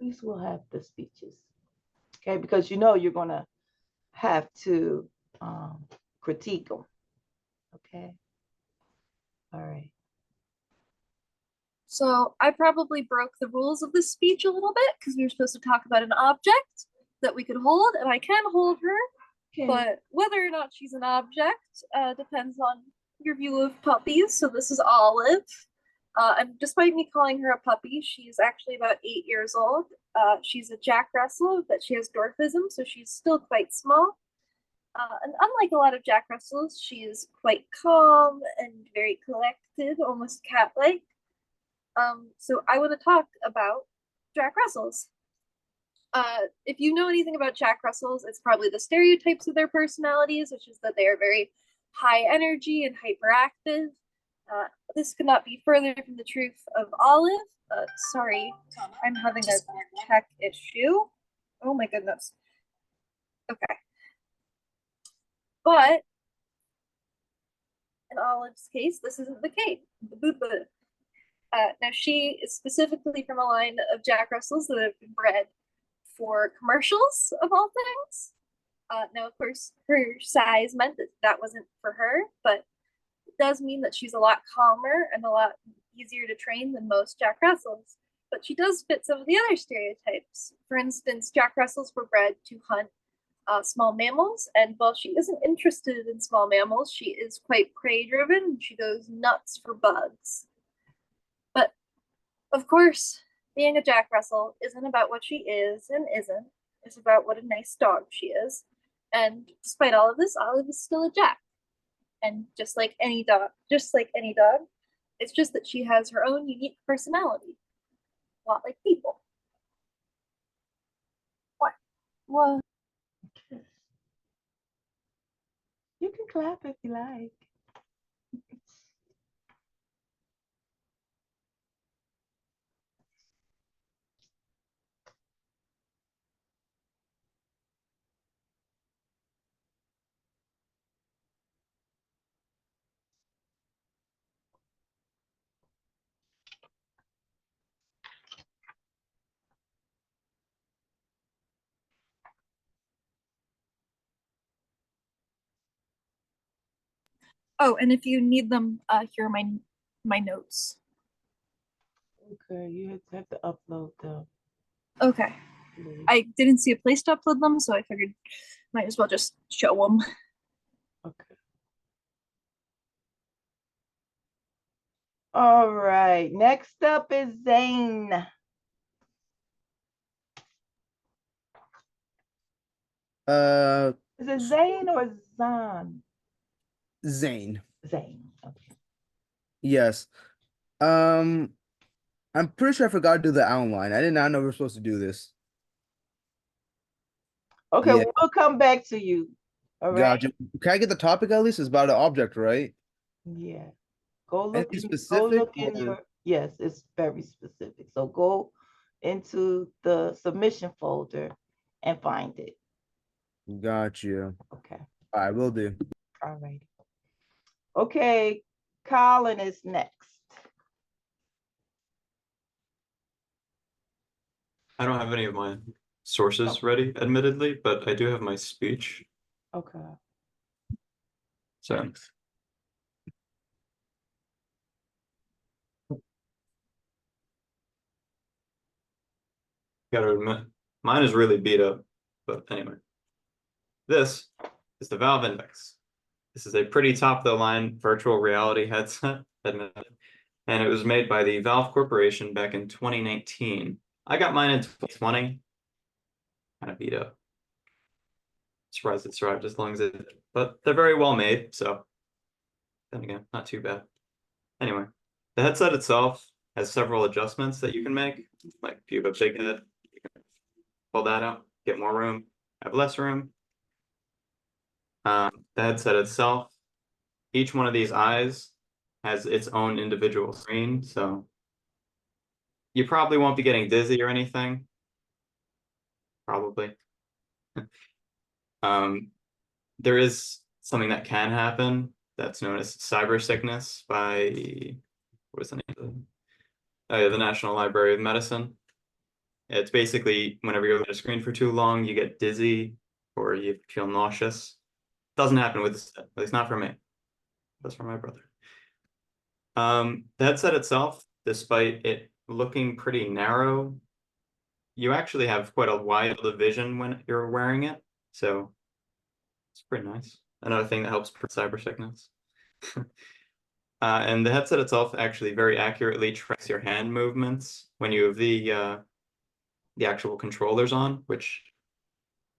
least we'll have the speeches. Okay, because you know you're gonna have to critique them. Okay. All right. So I probably broke the rules of this speech a little bit because we were supposed to talk about an object that we could hold, and I can hold her, Okay. but whether or not she's an object depends on your view of puppies. So this is Olive. And despite me calling her a puppy, she's actually about 8 years old. She's a Jack Russell, but she has dwarfism, so she's still quite small. And unlike a lot of Jack Russells, she is quite calm and very collected, almost cat-like. So I want to talk about Jack Russells. If you know anything about Jack Russells, it's probably the stereotypes of their personalities, which is that they are very high energy and hyperactive. This could not be further from the truth of Olive. Sorry, I'm having a tech issue. Oh my goodness. Okay. But in Olive's case, this isn't the case. Now, she is specifically from a line of Jack Russells that have been bred for commercials, of all things. Now, of course, her size meant that that wasn't for her, but it does mean that she's a lot calmer and a lot easier to train than most Jack Russells. But she does fit some of the other stereotypes. For instance, Jack Russells were bred to hunt small mammals, and while she isn't interested in small mammals, she is quite prey driven and she goes nuts for bugs. But of course, being a Jack Russell isn't about what she is and isn't. It's about what a nice dog she is. And despite all of this, Olive is still a Jack. And just like any dog, it's just that she has her own unique personality. A lot like people. What? Well, you can clap if you like. oh, and if you need them, here are my notes. Okay, you have to upload them. Okay. I didn't see a place to upload them, so I figured might as well just show them. Okay. All right. Next up is Zane. Is it Zane or Zan? Zane. Zane. Okay. Yes. I'm pretty sure I forgot to do the outline. I did not know we were supposed to do this. Okay, Yeah. we'll come back to you. All right. Gotcha. Can I get the topic at least? It's about an object, right? Yeah. Go look Anything in, specific, go look in or- your, yes, it's very specific. So go into the submission folder and find it. Gotcha. Okay. I will do. All right. Okay, Colin is next. I don't have any of my sources ready, admittedly, but I do have my speech. Okay. So gotta admit, mine is really beat up, but anyway. This is the Valve Index. This is a pretty top-of-the-line virtual reality headset, admittedly, and it was made by the Valve Corporation back in 2019. I got mine in 2020. Kind of beat up. Surprised it survived as long as it did, but they're very well made, so then again, not too bad. Anyway, the headset itself has several adjustments that you can make. Like if you have a big head, you can pull that out, get more room, have less room. The headset itself, each one of these eyes has its own individual screen, so you probably won't be getting dizzy or anything. Probably. There is something that can happen that's known as cyber sickness by, what is the name of it? Oh, yeah, the National Library of Medicine. It's basically whenever you're on a screen for too long, you get dizzy or you feel nauseous. Doesn't happen with this, at least not for me. That's for my brother. The headset itself, despite it looking pretty narrow, you actually have quite a wide field of vision when you're wearing it. So it's pretty nice. Another thing that helps prevent cyber sickness. And the headset itself actually very accurately tracks your hand movements when you have the actual controllers on, which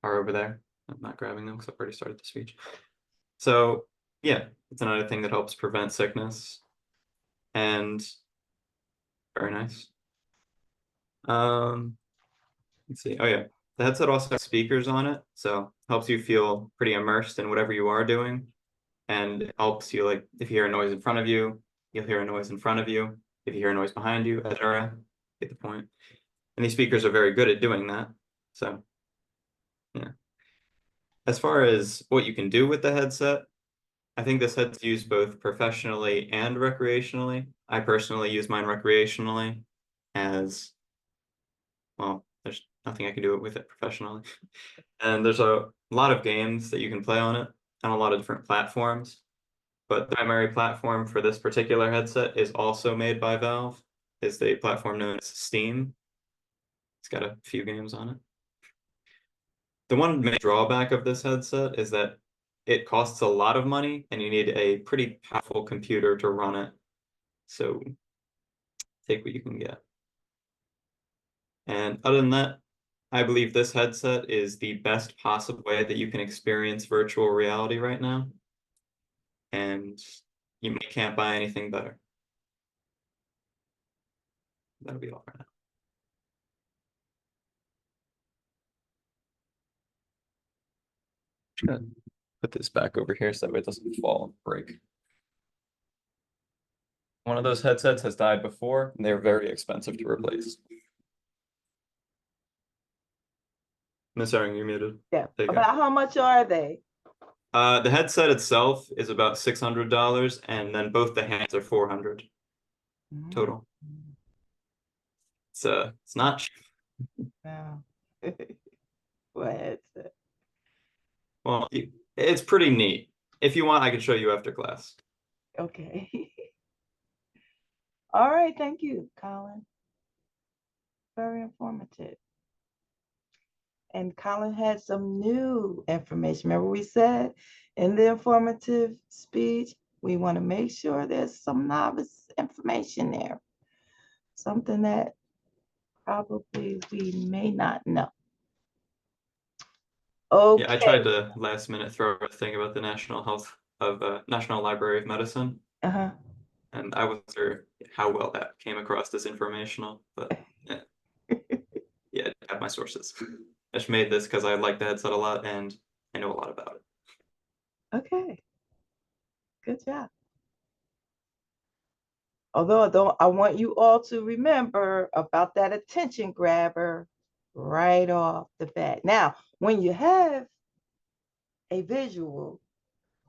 are over there. I'm not grabbing them because I've already started the speech. So yeah, it's another thing that helps prevent sickness. And very nice. Let's see. Oh yeah, the headset also has speakers on it, so helps you feel pretty immersed in whatever you are doing, and it helps you, like, if you hear a noise in front of you, you'll hear a noise in front of you. If you hear a noise behind you, etc. Get the point. And these speakers are very good at doing that. So yeah. As far as what you can do with the headset, I think this headset's used both professionally and recreationally. I personally use mine recreationally, as well, there's nothing I can do with it professionally. And there's a lot of games that you can play on it on a lot of different platforms. But the primary platform for this particular headset is also made by Valve. It's the platform known as Steam. It's got a few games on it. The one main drawback of this headset is that it costs a lot of money and you need a pretty powerful computer to run it. So take what you can get. And other than that, I believe this headset is the best possible way that you can experience virtual reality right now. And you can't buy anything better. That'll be all for now. Good. Put this back over here so it doesn't fall and break. One of those headsets has died before, and they're very expensive to replace. Miss Aaron, you're muted. Yeah. There you go. About how much are they? The headset itself is about $600, and then both the hands are $400 total. It's not cheap. Wow. What headset? Well, it's pretty neat. If you want, I can show you after class. Okay. All right, thank you, Colin. Very informative. And Colin had some new information. Remember we said in the informative speech, we want to make sure there's some novice information there. Something that probably we may not know. Okay. Yeah, I tried to last minute throw a thing about the National Library of Medicine. Uh-huh. And I wasn't sure how well that came across as informational, but yeah, yeah, I have my sources. I just made this because I like the headset a lot and I know a lot about it. Okay. Good job. Although I want you all to remember about that attention grabber right off the bat. Now, when you have a visual,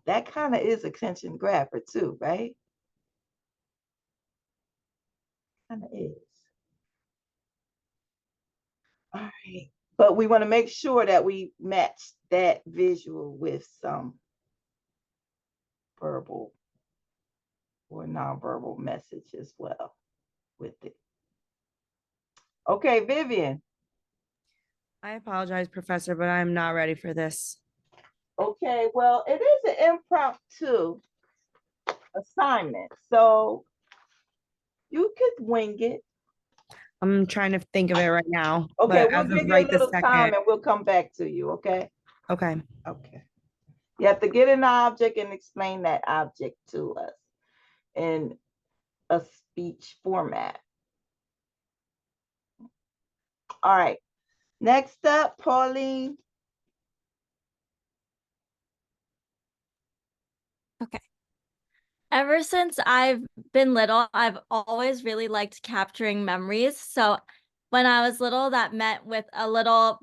that kind of is attention grabber too, right? Kind of is. All right. But we want to make sure that we match that visual with some verbal or nonverbal message as well with it. Okay, Vivian. I apologize, Professor, but I'm not ready for this. Okay, well, it is an impromptu assignment, so you could wing it. I'm trying to think of it right now. Okay, but we'll as of give you a right this little time second. and we'll come back to you, okay? Okay. Okay. You have to get an object and explain that object to us in a speech format. All right. Next up, Pauline. Ever since I've been little, I've always really liked capturing memories. So when I was little, that meant with a little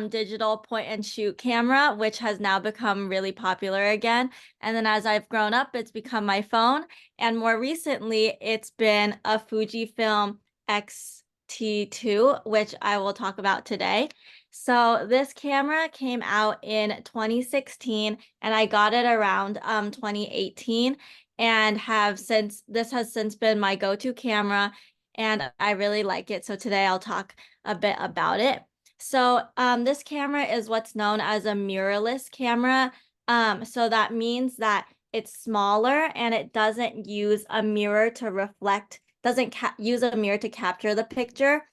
digital point and shoot camera, which has now become really popular again. And then as I've grown up, it's become my phone. And more recently, it's been a Fujifilm T2, which I will talk about today. So this camera came out in 2016 and I got it around 2018 and this has since been my go-to camera and I really like it. So today I'll talk a bit about it. So this camera is what's known as a mirrorless camera. So that means that it's smaller and it doesn't use a mirror to reflect, doesn't use a mirror to capture the picture.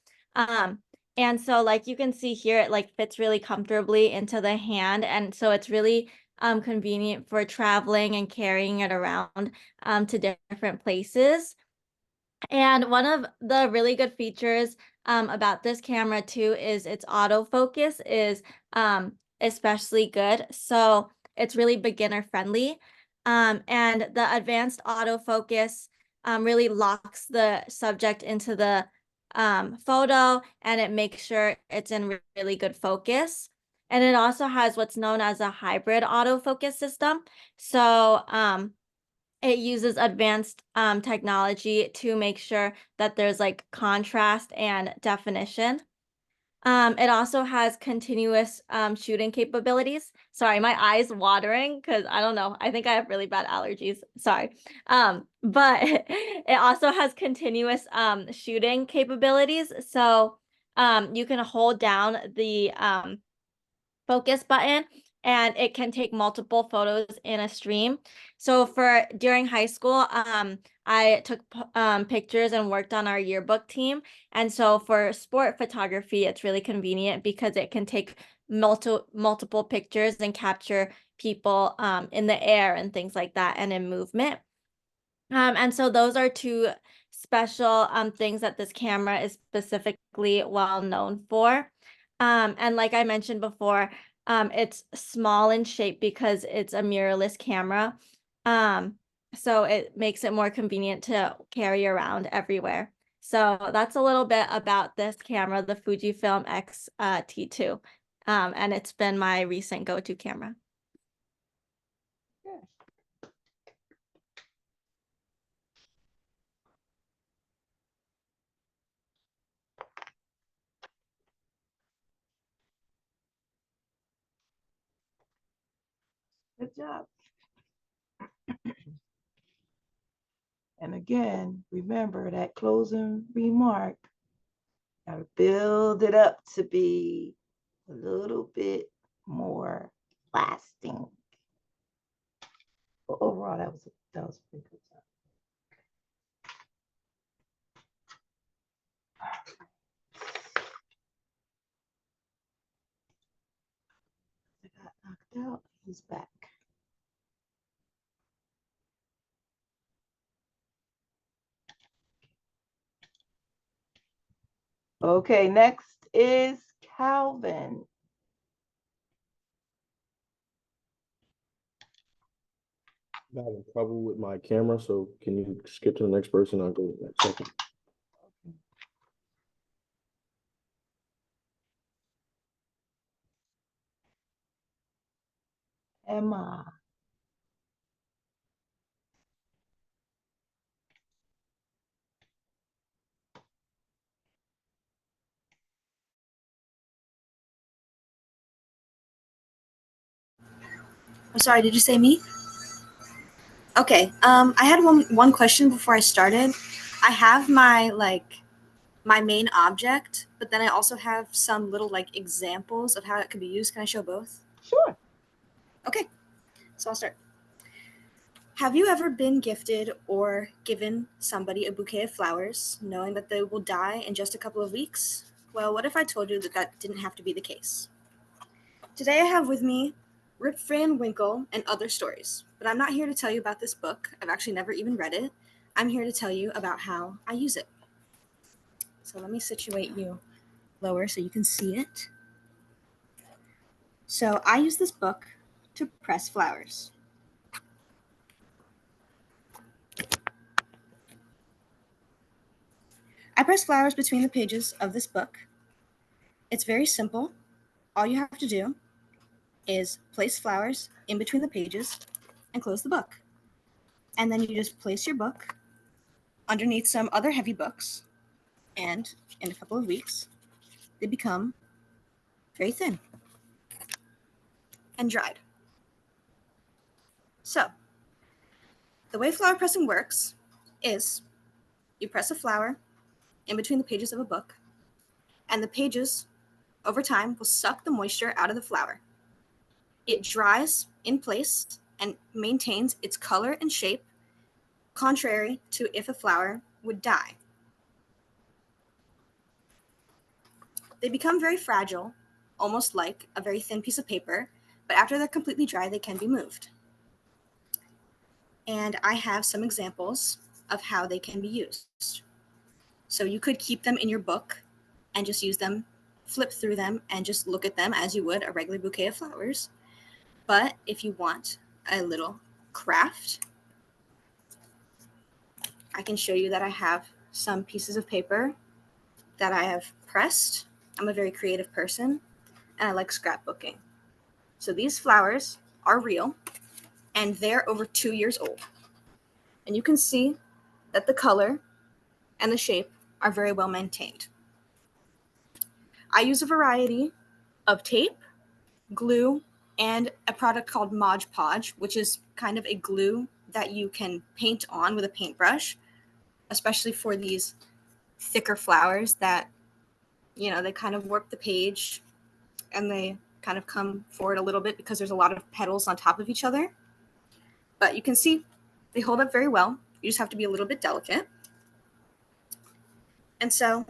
And so like you can see here, it like fits really comfortably into the hand. And so it's really convenient for traveling and carrying it around to different places. And one of the really good features about this camera too is its autofocus is especially good. So it's really beginner friendly. And the advanced autofocus really locks the subject into the photo and it makes sure it's in really good focus. And it also has what's known as a hybrid autofocus system. So it uses advanced technology to make sure that there's like contrast and definition. It also has continuous shooting capabilities. Sorry, my eyes watering because I don't know. I think I have really bad allergies. Sorry. But it also has continuous shooting capabilities. So you can hold down the focus button and it can take multiple photos in a stream. So during high school, I took pictures and worked on our yearbook team. And so for sport photography, it's really convenient because it can take multiple pictures and capture people in the air and things like that and in movement. And so those are two special things that this camera is specifically well known for. And like I mentioned before, it's small in shape because it's a mirrorless camera. So it makes it more convenient to carry around everywhere. So that's a little bit about this camera, the Fujifilm X T2. And it's been my recent go-to camera. Good job. And again, remember that closing remark. Gotta build it up to be a little bit more lasting. But overall, that was a pretty good job. I got knocked out. He's back. Okay, next is Calvin. I'm having trouble with my camera, so can you skip to the next person? I'll go next second. Emma. I'm sorry, did you say me? Okay. I had one question before I started. I have my main object, but then I also have some little like examples of how it could be used. Can I show both? Sure. Okay. So I'll start. Have you ever been gifted or given somebody a bouquet of flowers, knowing that they will die in just a couple of weeks? Well, what if I told you that that didn't have to be the case? Today I have with me Rip Van Winkle and Other Stories, but I'm not here to tell you about this book. I've actually never even read it. I'm here to tell you about how I use it. So let me situate you lower so you can see it. So I use this book to press flowers. I press flowers between the pages of this book. It's very simple. All you have to do is place flowers in between the pages and close the book. And then you just place your book underneath some other heavy books And in a couple of weeks, they become very thin and dried. So, the way flower pressing works is you press a flower in between the pages of a book, and the pages over time will suck the moisture out of the flower. It dries in place and maintains its color and shape, contrary to if a flower would die. They become very fragile, almost like a very thin piece of paper, but after they're completely dry, they can be moved. And I have some examples of how they can be used. So you could keep them in your book and just use them, flip through them, and just look at them as you would a regular bouquet of flowers. But if you want a little craft, I can show you that I have some pieces of paper that I have pressed. I'm a very creative person, and I like scrapbooking. So these flowers are real, and they're over 2 years old. And you can see that the color and the shape are very well maintained. I use a variety of tape, glue, and a product called Mod Podge, which is kind of a glue that you can paint on with a paintbrush, especially for these thicker flowers that, you know, they kind of warp the page and they kind of come forward a little bit because there's a lot of petals on top of each other. But you can see they hold up very well. You just have to be a little bit delicate. And so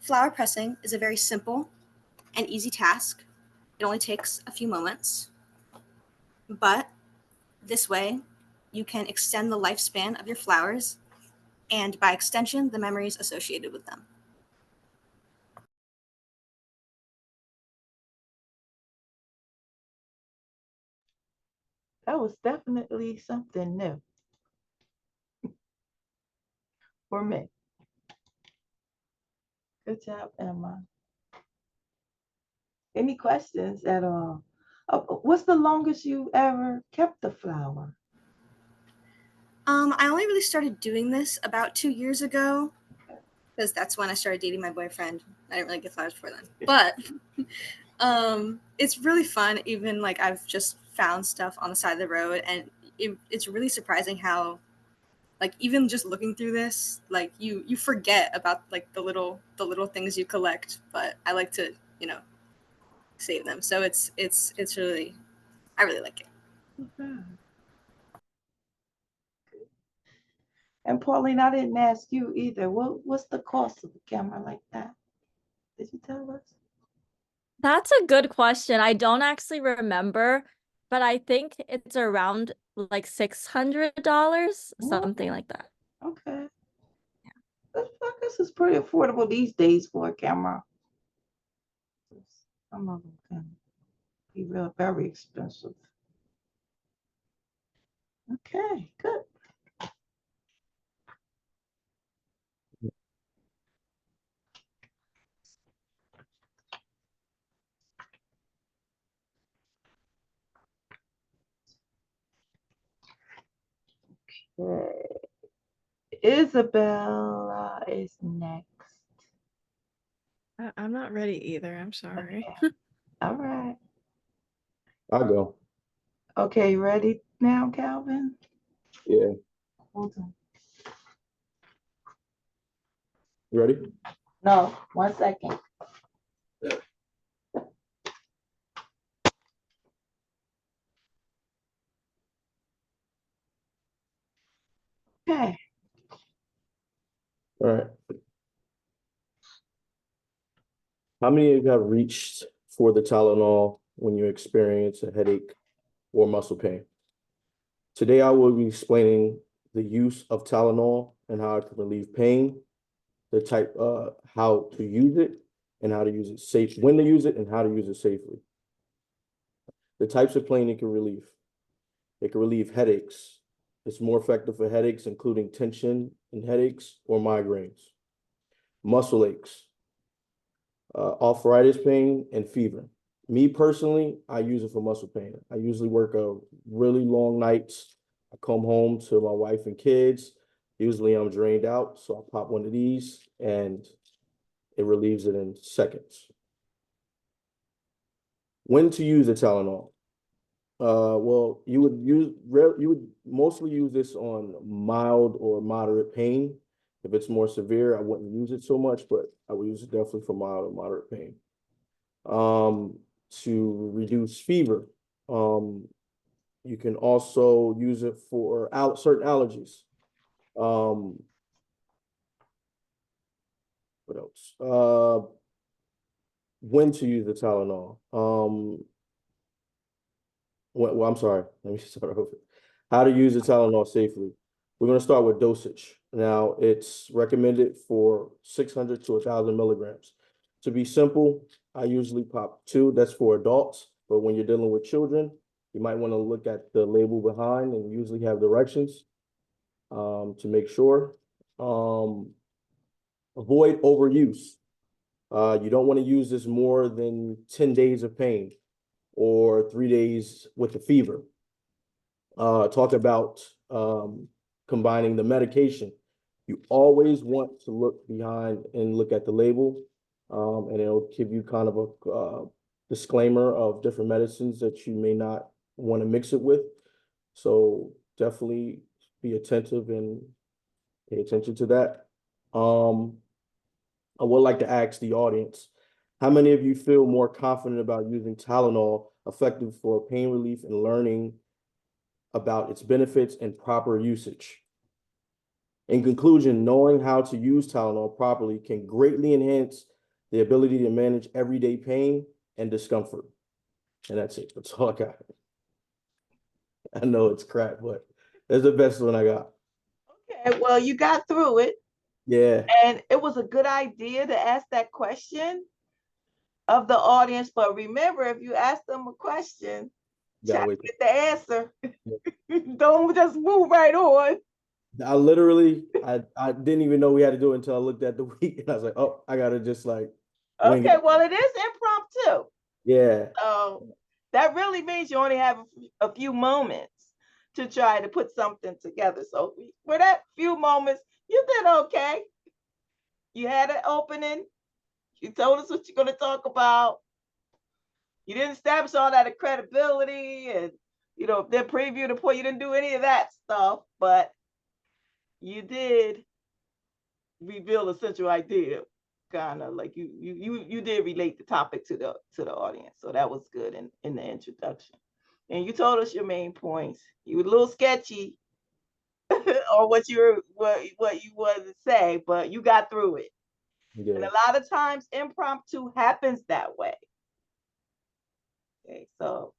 flower pressing is a very simple and easy task. It only takes a few moments. But this way, you can extend the lifespan of your flowers and by extension, the memories associated with them. That was definitely something new for me. Good job, Emma. Any questions at all? What's the longest you ever kept the flower? I only really started doing this about 2 years ago because that's when I started dating my boyfriend. I didn't really get flowers before then. But it's really fun. Even like I've just found stuff on the side of the road, and it's really surprising how, like, even just looking through this, like you forget about like the little things you collect. But I like to, you know, save them. So it's really, I really like it. Okay. And Pauline, I didn't ask you either. What's the cost of a camera like that? Did you tell us? That's a good question. I don't actually remember, but I think it's around like $600, something like that. Okay. I guess it's pretty affordable these days for a camera. Some of them can be real, very expensive. Okay, good. Okay. Isabella is next. I'm not ready either. I'm sorry. Okay. All right. I'll go. Okay, ready now, Calvin? Yeah. Hold on. You ready? No, 1 second. Okay. All right. How many of you have reached for the Tylenol when you experience a headache or muscle pain? Today, I will be explaining the use of Tylenol and how it can relieve pain, the type, how to use it, and how to use it safe, when to use it, and how to use it safely. The types of pain it can relieve. It can relieve headaches. It's more effective for headaches, including tension and headaches or migraines, muscle aches, arthritis pain, and fever. Me personally, I use it for muscle pain. I usually work a really long nights. I come home to my wife and kids. Usually I'm drained out, so I'll pop one of these and it relieves it in seconds. When to use the Tylenol? Well, you would mostly use this on mild or moderate pain. If it's more severe, I wouldn't use it so much, but I would use it definitely for mild or moderate pain. To reduce fever. You can also use it for certain allergies. What else? When to use the Tylenol? Well, I'm sorry. Let me start over. How to use the Tylenol safely. We're going to start with dosage. Now, it's recommended for 600 to 1,000 milligrams. To be simple, I usually pop 2. That's for adults. But when you're dealing with children, you might want to look at the label behind and usually have directions to make sure. Avoid overuse. You don't want to use this more than 10 days of pain or 3 days with the fever. Talk about combining the medication. You always want to look behind and look at the label, and it'll give you kind of a disclaimer of different medicines that you may not want to mix it with. So definitely be attentive and pay attention to that. I would like to ask the audience, how many of you feel more confident about using Tylenol effective for pain relief and learning about its benefits and proper usage? In conclusion, knowing how to use Tylenol properly can greatly enhance the ability to manage everyday pain and discomfort. And that's it. That's all I got. I know it's crap, but that's the best one I got. Okay, well, you got through it. Yeah. And it was a good idea to ask that question of the audience. But remember, if you ask them a question, try to get the answer. Don't just move right on. I didn't even know we had to do it until I looked at the week and I was like, oh, I gotta just like wing Okay, it. well, it is impromptu. Yeah. So that really means you only have a few moments to try to put something together. So for that few moments, you did okay. You had an opening. You told us what you're going to talk about. You didn't establish all that credibility and, then preview the point. You didn't do any of that stuff, but you did reveal a central idea, kind of like you did relate the topic to the audience. So that was good in the introduction. And you told us your main points. You were a little sketchy on what you wanted to say, but you got through it. Yeah. And a lot of times impromptu happens that way. Okay, so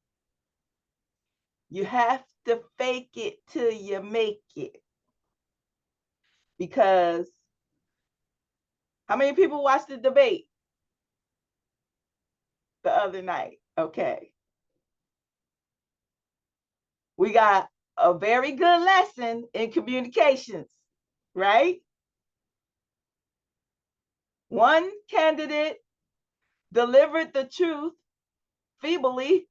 you have to fake it till you make it. Because how many people watched the debate the other night? Okay. We got a very good lesson in communications, right? One candidate delivered the truth feebly.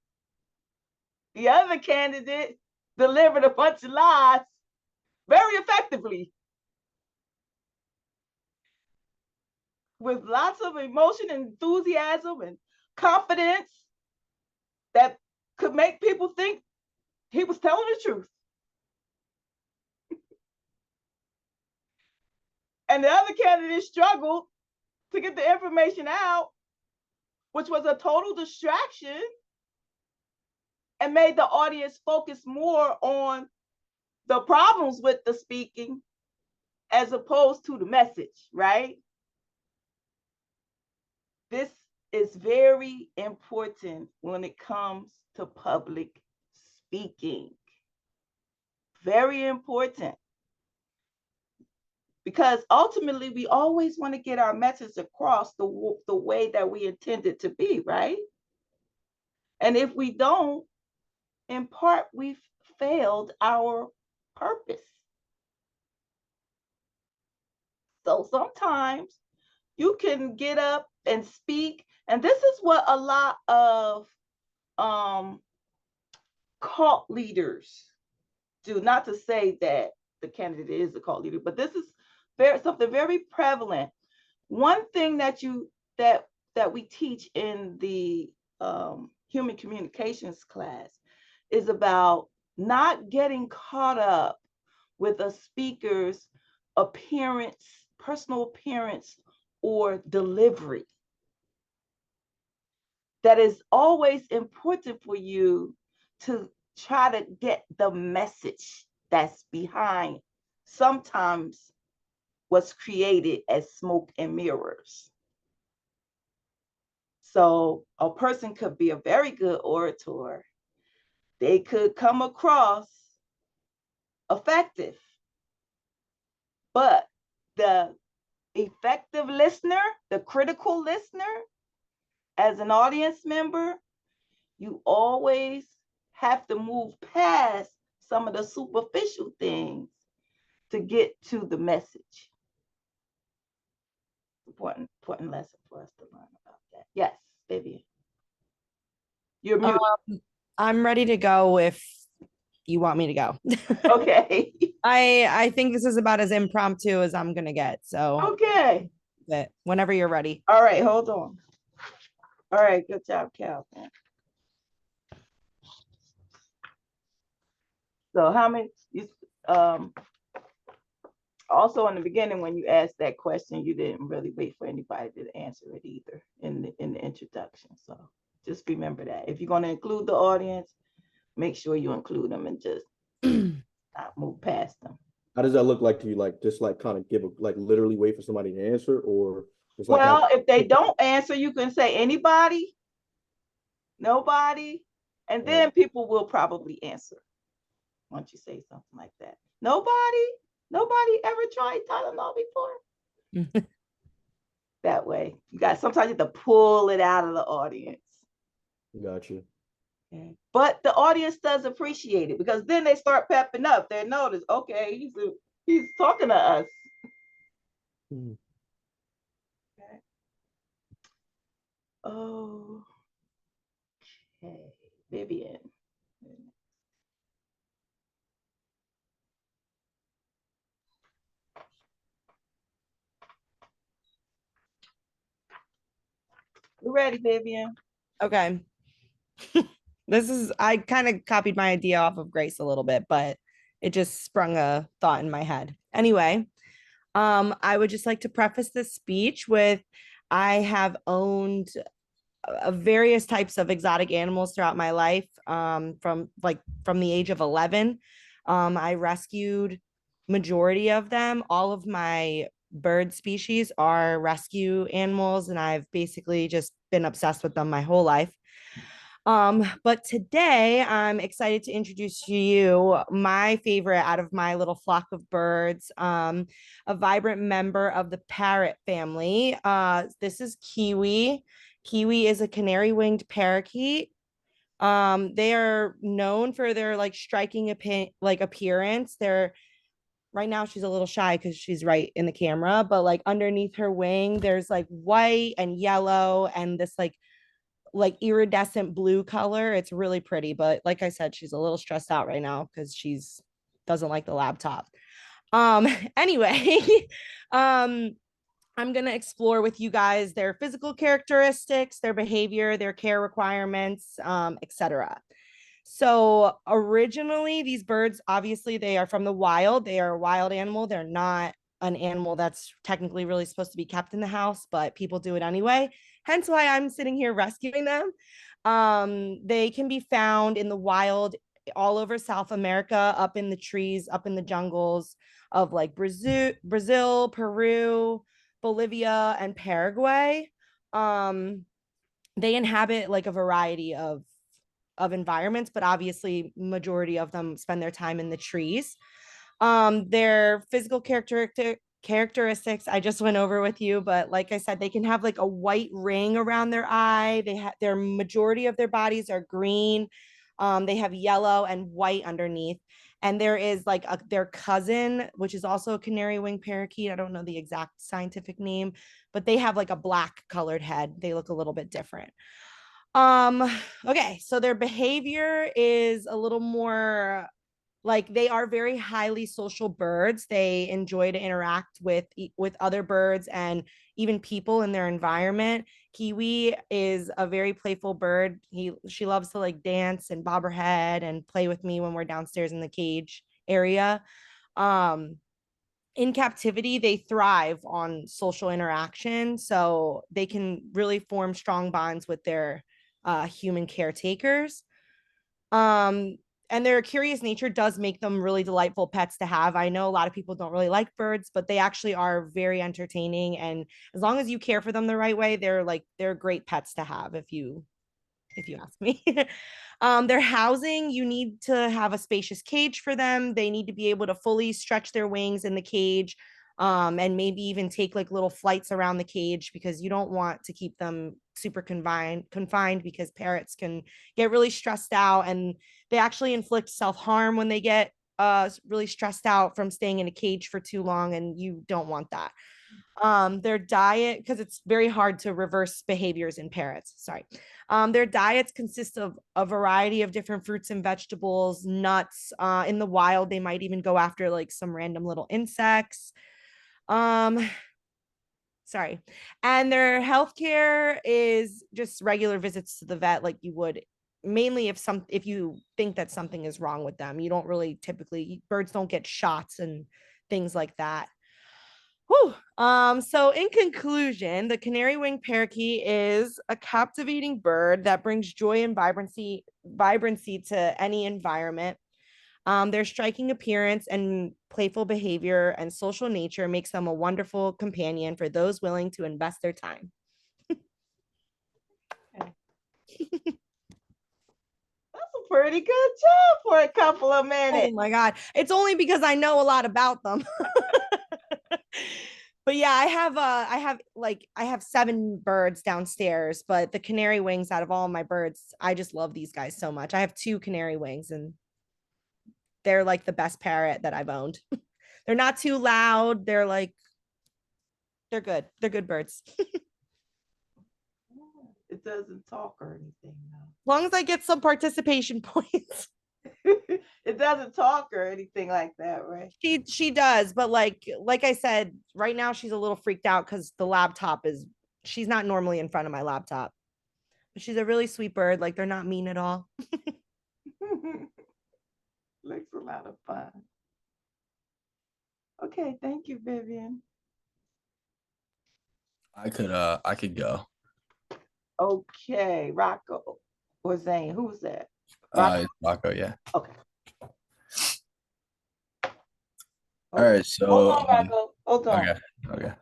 The other candidate delivered a bunch of lies very effectively, with lots of emotion and enthusiasm and confidence that could make people think he was telling the truth. And the other candidate struggled to get the information out, which was a total distraction and made the audience focus more on the problems with the speaking as opposed to the message, right? This is very important when it comes to public speaking. Very important. Because ultimately, we always want to get our message across the way that we intend it to be, right? And if we don't, in part, we've failed our purpose. So sometimes you can get up and speak, and this is what a lot of cult leaders do. Not to say that the candidate is a cult leader, but this is something very prevalent. One thing that we teach in the human communications class is about not getting caught up with a speaker's appearance, personal appearance, or delivery. That is always important for you to try to get the message that's behind sometimes what's created as smoke and mirrors. So a person could be a very good orator. They could come across effective, but the effective listener, the critical listener, as an audience member, you always have to move past some of the superficial things to get to the message. Important lesson for us to learn about that. Yes, Vivian. You're muted. I'm ready to go if you want me to go. Okay. I think this is about as impromptu as I'm gonna get. So Okay. but whenever you're ready. All right, hold on. All right, good job, Cal. So how many also in the beginning when you asked that question, you didn't really wait for anybody to answer it either in the introduction. So just remember that. If you're going to include the audience, make sure you include them and just not move past them. How does that look like to you? Like just like kind of give a like literally wait for somebody to answer, or just like well, if they don't answer, you can say anybody, nobody, and then people will probably answer once you say something like that. Nobody ever tried Tylenol before? That way, sometimes you have to pull it out of the audience. Gotcha. Okay. But the audience does appreciate it because then they start pepping up. They notice, okay, he's talking to us. Mhm. Okay. Oh, okay, Vivian. You ready, Vivian? Okay. I kind of copied my idea off of Grace a little bit, but it just sprung a thought in my head. Anyway, I would just like to preface this speech with I have owned various types of exotic animals throughout my life. From the age of 11, I rescued majority of them. All of my bird species are rescue animals, and I've basically just been obsessed with them my whole life. But today I'm excited to introduce to you my favorite out of my little flock of birds, a vibrant member of the parrot family. This is Kiwi. Kiwi is a canary-winged parakeet. They are known for their like striking appearance. Right now she's a little shy because she's right in the camera, but like underneath her wing, there's like white and yellow and this like iridescent blue color. It's really pretty, but like I said, she's a little stressed out right now because she's doesn't like the laptop. Anyway, I'm going to explore with you guys their physical characteristics, their behavior, their care requirements, etc. So originally these birds, obviously they are from the wild. They are a wild animal. They're not an animal that's technically really supposed to be kept in the house, but people do it anyway. Hence why I'm sitting here rescuing them. They can be found in the wild all over South America, up in the trees, up in the jungles of like Brazil, Peru, Bolivia, and Paraguay. They inhabit like a variety of environments, but obviously majority of them spend their time in the trees. Their physical characteristics I just went over with you, but like I said, they can have like a white ring around their eye. Their majority of their bodies are green. They have yellow and white underneath. And there is like their cousin, which is also a canary wing parakeet. I don't know the exact scientific name, but they have like a black colored head. They look a little bit different. Okay, so their behavior is a little more like they are very highly social birds. They enjoy to interact with other birds and even people in their environment. Kiwi is a very playful bird. She loves to like dance and bob her head and play with me when we're downstairs in the cage area. Um, in captivity, they thrive on social interaction, so they can really form strong bonds with their human caretakers. Um, and their curious nature does make them really delightful pets to have. I know a lot of people don't really like birds, but they actually are very entertaining. And as long as you care for them the right way, they're great pets to have if you ask me. Their housing, you need to have a spacious cage for them. They need to be able to fully stretch their wings in the cage, and maybe even take like little flights around the cage, because you don't want to keep them super confined because parrots can get really stressed out, and they actually inflict self-harm when they get really stressed out from staying in a cage for too long, and you don't want that. Their diet, because it's very hard to reverse behaviors in parrots, sorry. Their diets consist of a variety of different fruits and vegetables, nuts. In the wild, they might even go after like some random little insects. Sorry. And their healthcare is just regular visits to the vet like you would, mainly if you think that something is wrong with them. You don't really typically, birds don't get shots and things like that. Whew. So in conclusion, the canary wing parakeet is a captivating bird that brings joy and vibrancy to any environment. Their striking appearance and playful behavior and social nature makes them a wonderful companion for those willing to invest their time. That's a pretty good job for a couple of Oh minutes. my God. It's only because I know a lot about them. But yeah, I have 7 birds downstairs, but the canary wings, out of all my birds, I just love these guys so much. I have 2 canary wings, and they're like the best parrot that I've owned. They're not too loud. They're good. They're good birds. It doesn't talk or anything, As long as I get some participation points. though. It doesn't talk or anything like that, right? She does, but like I said, right now she's a little freaked out because the laptop she's not normally in front of my laptop. But she's a really sweet bird. Like, they're not mean at all. Looks a lot of fun. Okay, thank you, Vivian. I could go. Okay, Rocco or Zane, who was that? It's Rocco, yeah. Okay. All right, so Hold on, Rocco. Hold on. okay.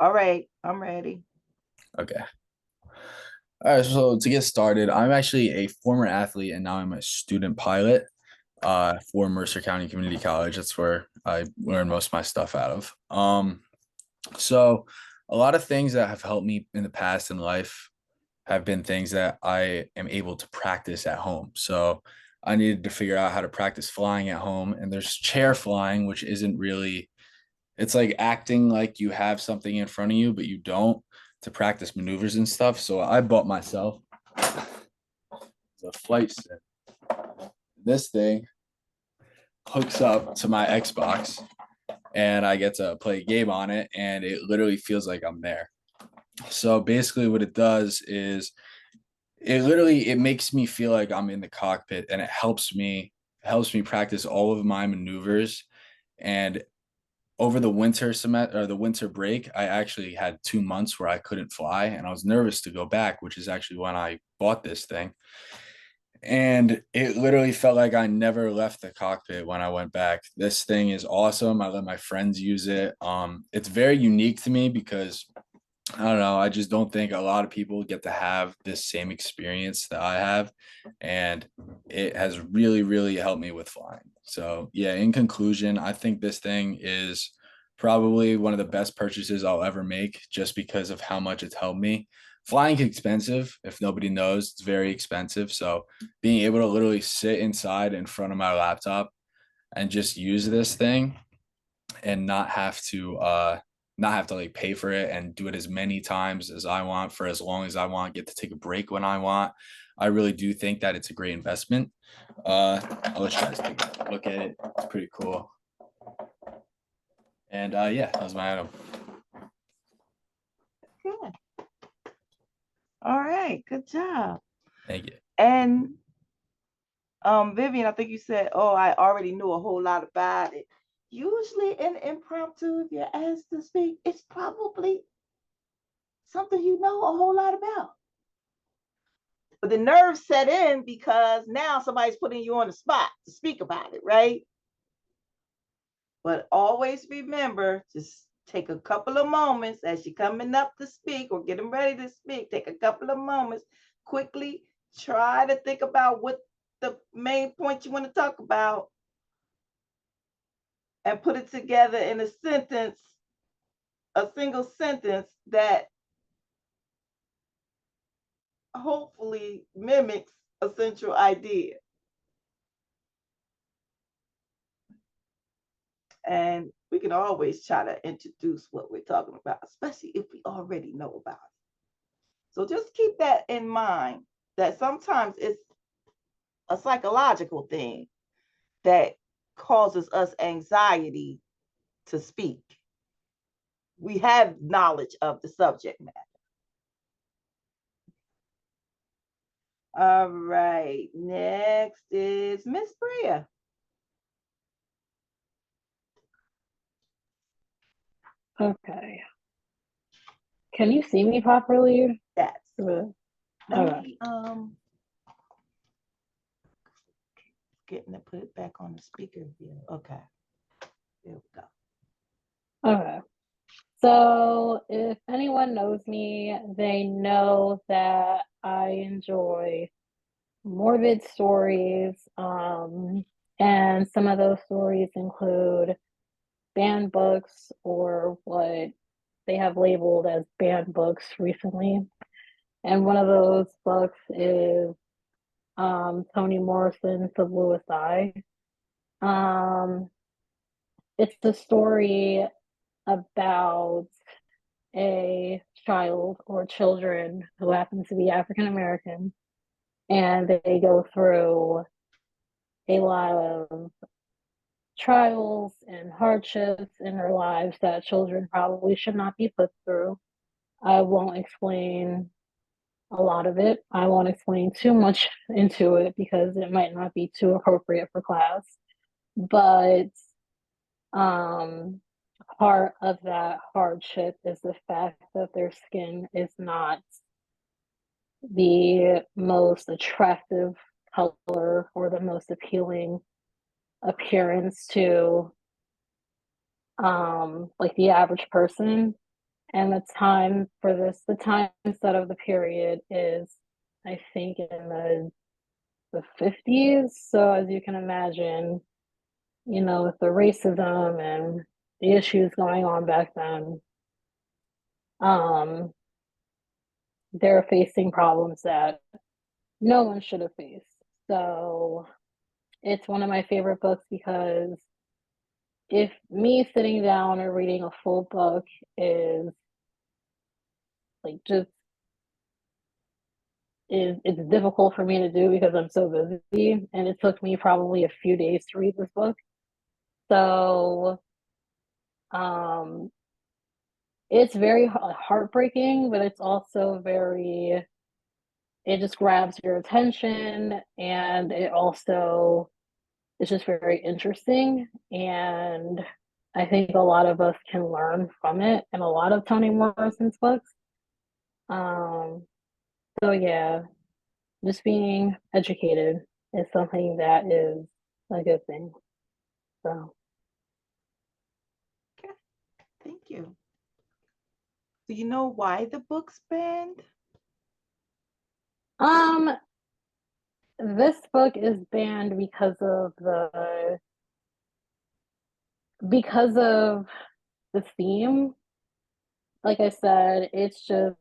All right, I'm ready. Okay. All right, so to get started, I'm actually a former athlete and now I'm a student pilot for Mercer County Community College. That's where I learned most of my stuff out of. So a lot of things that have helped me in the past in life have been things that I am able to practice at home. So I needed to figure out how to practice flying at home, and there's chair flying, which isn't really, it's like acting like you have something in front of you, but you don't, to practice maneuvers and stuff. So I bought myself a flight sim. This thing hooks up to my Xbox and I get to play a game on it, and it literally feels like I'm there. So basically what it does is it makes me feel like I'm in the cockpit, and it helps me practice all of my maneuvers. And over the winter semester or the winter break, I actually had 2 months where I couldn't fly, and I was nervous to go back, which is actually when I bought this thing. And it literally felt like I never left the cockpit when I went back. This thing is awesome. I let my friends use it. It's very unique to me because I don't know, I just don't think a lot of people get to have this same experience that I have. And it has really, really helped me with flying. So yeah, in conclusion, I think this thing is probably one of the best purchases I'll ever make, just because of how much it's helped me. Flying is expensive. If nobody knows, it's very expensive. So being able to literally sit inside in front of my laptop and just use this thing and not have to not have to like pay for it and do it as many times as I want for as long as I want, get to take a break when I want. I really do think that it's a great investment. I'll let you guys take a look at it. It's pretty cool. And yeah, that was my item. Good. All right, good job. Thank you. And Vivian, I think you said, oh, I already knew a whole lot about it. Usually in impromptu, if you're asked to speak, it's probably something you know a whole lot about. But the nerves set in because now somebody's putting you on the spot to speak about it, right? But always remember, just take a couple of moments as you're coming up to speak or getting ready to speak. Take a couple of moments, quickly try to think about what the main point you want to talk about and put it together in a sentence, a single sentence that hopefully mimics a central idea. And we can always try to introduce what we're talking about, especially if we already know about it. So just keep that in mind, that sometimes it's a psychological thing that causes us anxiety to speak. We have knowledge of the subject matter. All right, next is Miss Bria. Okay. Can you see me properly? Yes. Okay. Let me getting to put it back on the speaker view. Okay. There we go. Okay. So if anyone knows me, they know that I enjoy morbid stories. And some of those stories include banned books or what they have labeled as banned books recently. And one of those books is Toni Morrison's The Bluest Eye. It's the story about a child or children who happen to be African American, and they go through a lot of trials and hardships in their lives that children probably should not be put through. I won't explain a lot of it. I won't explain too much into it because it might not be too appropriate for class. But part of that hardship is the fact that their skin is not the most attractive color or the most appealing appearance to like the average person. And the time for this, the time set of the period is, I think, in the 50s. So as you can imagine, you know, with the racism and the issues going on back then, they're facing problems that no one should have faced. So it's one of my favorite books because if me sitting down and reading a full book is like just it's difficult for me to do because I'm so busy, and it took me probably a few days to read this book. So it's very heartbreaking, but it's also very, it just grabs your attention, and it also is just very interesting. And I think a lot of us can learn from it and a lot of Toni Morrison's books. So yeah, just being educated is something that is a good thing. So Okay, thank you. Do you know why the book's banned? this book is banned because of the theme. Like I said, it's just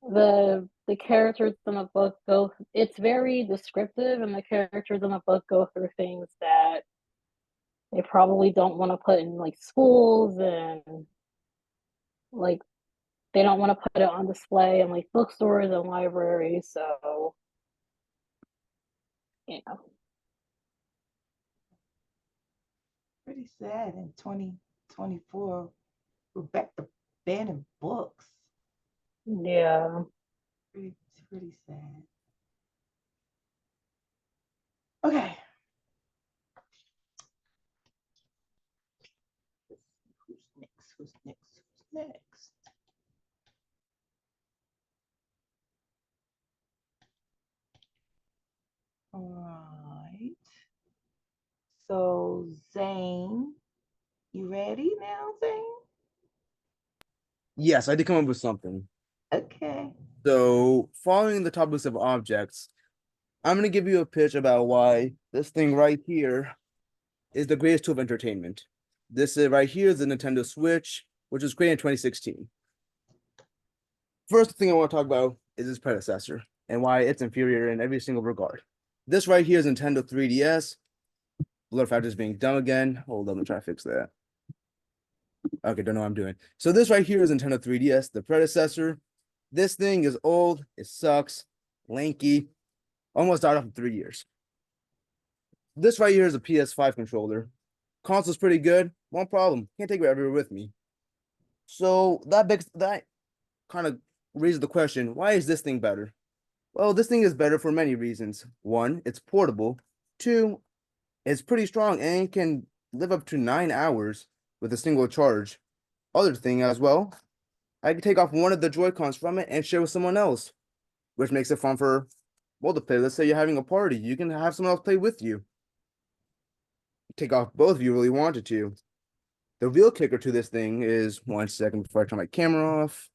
the characters in the book go, it's very descriptive, and the characters in the book go through things that they probably don't want to put in like schools, and like they don't want to put it on display in like bookstores and libraries, so you know. Pretty sad in 2024. We're back to banning books. Yeah. Pretty sad. Okay. Who's next? Who's next? Who's next? All right. So Zane, you ready now, Zane? Yes, I did come up with something. Okay. So, following the topics of objects, I'm going to give you a pitch about why this thing right here is the greatest tool of entertainment. This right here is the Nintendo Switch, which was created in 2016. First thing I want to talk about is its predecessor and why it's inferior in every single regard. This right here is Nintendo 3DS. Blur factor is being dumb again. Hold on, let me try to fix that. Okay, don't know what I'm doing. So this right here is Nintendo 3DS, the predecessor. This thing is old, it sucks, lanky, almost died off in 3 years. This right here is a PS5 controller. Console's pretty good. One problem, can't take it everywhere with me. So that kind of raises the question, why is this thing better? Well, this thing is better for many reasons. One, it's portable. Two, it's pretty strong and can live up to 9 hours with a single charge. Other thing as well, I can take off one of the Joy-Cons from it and share with someone else, which makes it fun for multiplayer. Let's say you're having a party, you can have someone else play with you. Take off both if you really wanted to. The real kicker to this thing is, one second before I turn my camera off.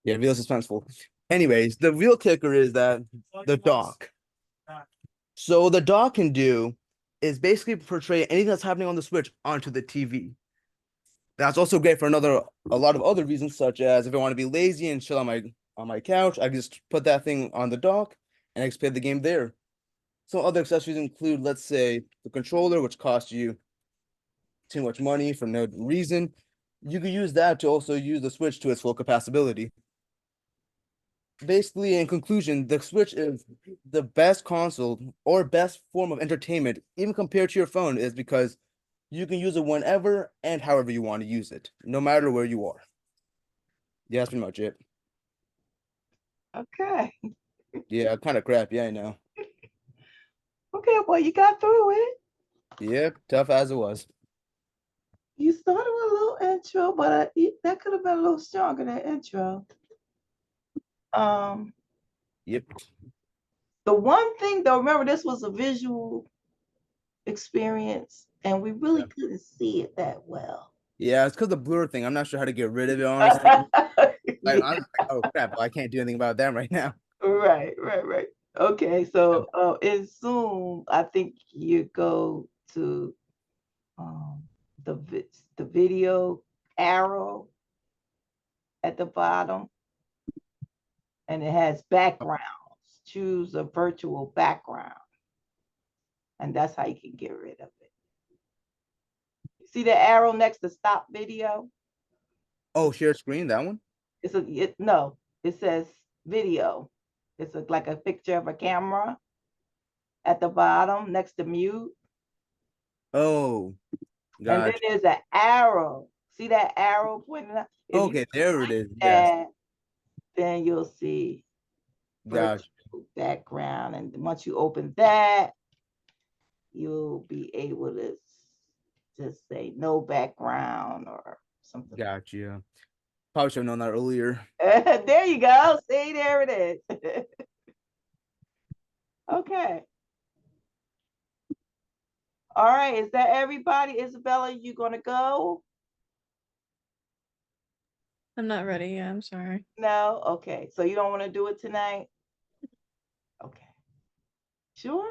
Yeah, real suspenseful. Anyways, the real kicker is that the dock. So the dock can do is basically portray anything that's happening on the Switch onto the TV. That's also great for a lot of other reasons, such as if I want to be lazy and chill on my couch, I can just put that thing on the dock and I can play the game there. Some other accessories include, let's say, the controller, which costs you too much money for no reason. You could use that to also use the Switch to its full capacity. Basically, in conclusion, the Switch is the best console or best form of entertainment, even compared to your phone, is because you can use it whenever and however you want to use it, no matter where you are. Yeah, that's pretty much it. Okay. Yeah, kind of crap. Yeah, I know. Okay, well, you got through it. Yep, tough as it was. You started with a little intro, but that could have been a little stronger than intro. Yep. The one thing though, remember this was a visual experience, and we really couldn't see it that well. Yeah, it's because the blur thing. I'm not sure how to get rid of it, honestly. Oh crap! Well, I can't do anything about that right now. Right. Okay, so in Zoom, I think you go to the video arrow at the bottom, and it has backgrounds. Choose a virtual background, and that's how you can get rid of it. See the arrow next to stop video? Oh, share screen, that one? No, it says video. It's like a picture of a camera at the bottom next to mute. Oh, and then gotcha. there's an arrow. See that arrow pointing up? If you Okay, there it is. that, Yes, then you'll see gotcha. virtual background. And once you open that, you'll be able to just say no background or something. Gotcha. Probably should have known that earlier. There you go. See, there it is. Okay. All right, is that everybody? Isabella, you gonna go? I'm not ready yet. I'm sorry. No? Okay, so you don't want to do it tonight? Okay. Sure?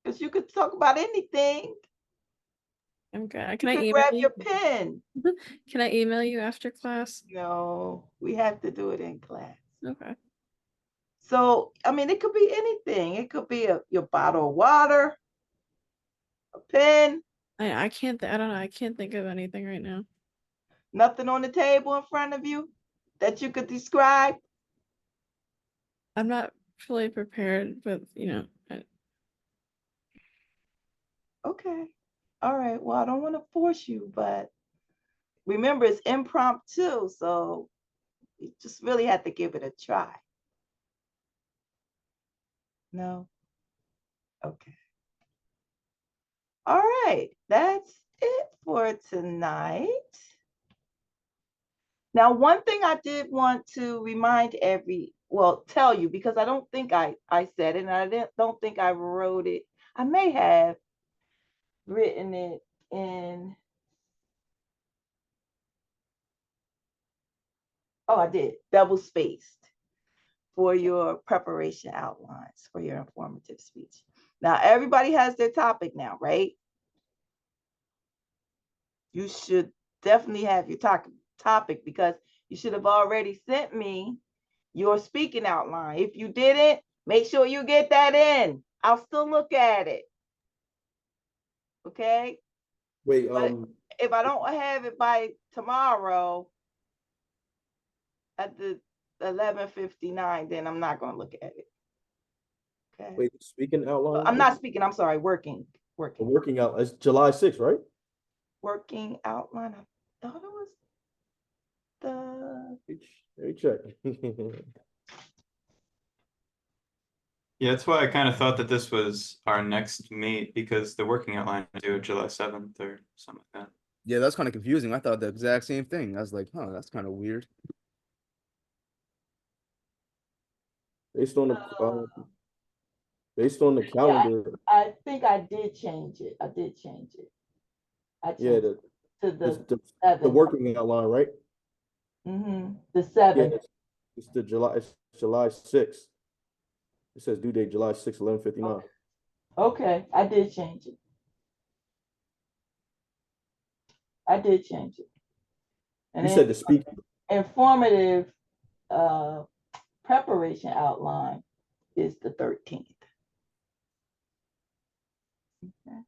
Because you could talk about anything. I'm good. You Can I could email grab you? your pen. Can I email you after class? No, we have to do it in class. Okay. So, I mean, it could be anything. It could be your bottle of water, a pen, I can't. I don't know. I can't think of anything right now. nothing on the table in front of you that you could describe. I'm not fully prepared, but Okay. All right. Well, I don't want to force you, but remember it's impromptu, so you just really have to give it a try. No? Okay. All right. That's it for tonight. Now, one thing I did want to remind tell you, because I don't think I said it, and don't think I wrote it. I may have written it in. Oh, I did. Double spaced for your preparation outlines for your informative speech. Now, everybody has their topic now, right? You should definitely have your topic because you should have already sent me your speaking outline. If you didn't, make sure you get that in. I'll still look at it. Okay? Wait, But if I don't have it by tomorrow at the 11:59, then I'm not going to look at it. Okay? wait, speaking outline? I'm not speaking, I'm sorry, working. Working out, it's July 6th, right? Working outline. I thought it was Let me check. Yeah, that's why I kind of thought that this was our next meet because the working outline is due July 7th or something like that. Yeah, that's kind of confusing. I thought the exact same thing. I was like, huh, that's kind of weird. Based on the calendar. I think I did change it. I changed Yeah, it to the the working outline, right? The 7th. Yeah, it's July 6th. It says due date July 6th, 11:59. Okay, I did change it. And You said the speaking. Informative preparation outline is the 13th. Okay.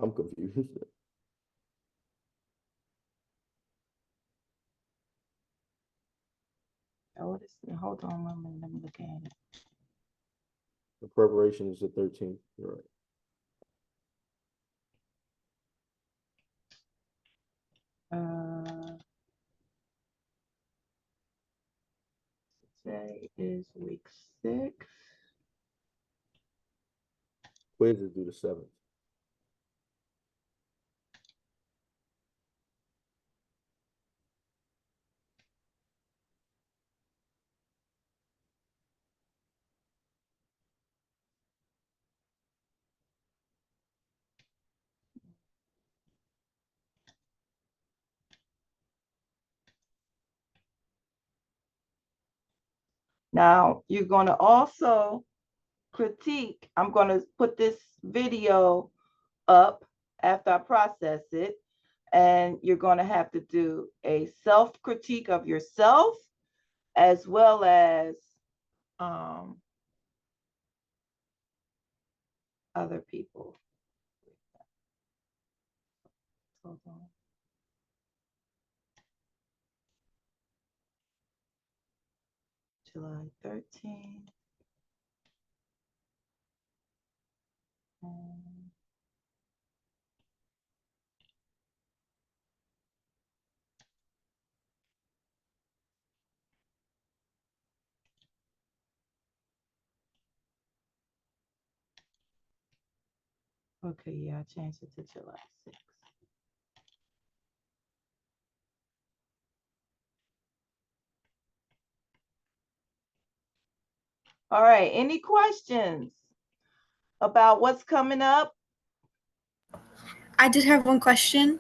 I'm confused. Hold on one minute, let me look at it. The preparation is the 13th. You're right. Today is week 6. Quiz is due the 7th. Now, you're going to also critique. I'm going to put this video up after I process it, and you're going to have to do a self-critique of yourself as well as other people. Hold on. July 13th. Okay, yeah, I changed it to July 6th. All right, any questions about what's coming up? I did have one question.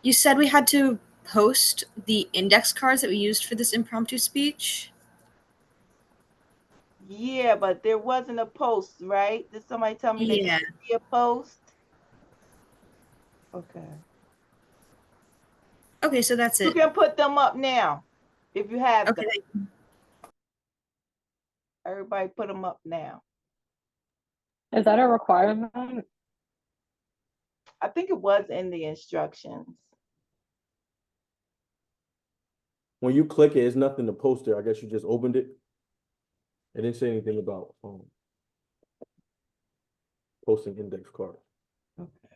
You said we had to post the index cards that we used for this impromptu speech. Yeah, but there wasn't a post, right? Did somebody tell me they Yeah. didn't see a post? Okay. Okay, so that's You it. can put them up now if you have Okay. them. Everybody put them up now. Is that a requirement? I think it was in the instructions. When you click it, it's nothing to post there. I guess you just opened it. It didn't say anything about posting index cards. Okay.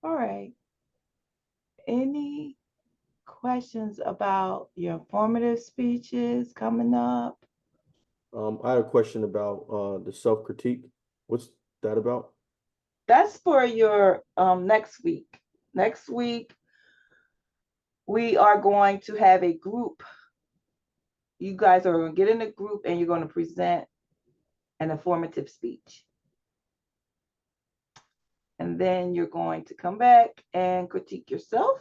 All right. Any questions about your formative speeches coming up? I had a question about the self-critique. What's that about? That's for your next week. Next week, we are going to have a group. You guys are going to get in a group and you're going to present an informative speech. And then you're going to come back and critique yourself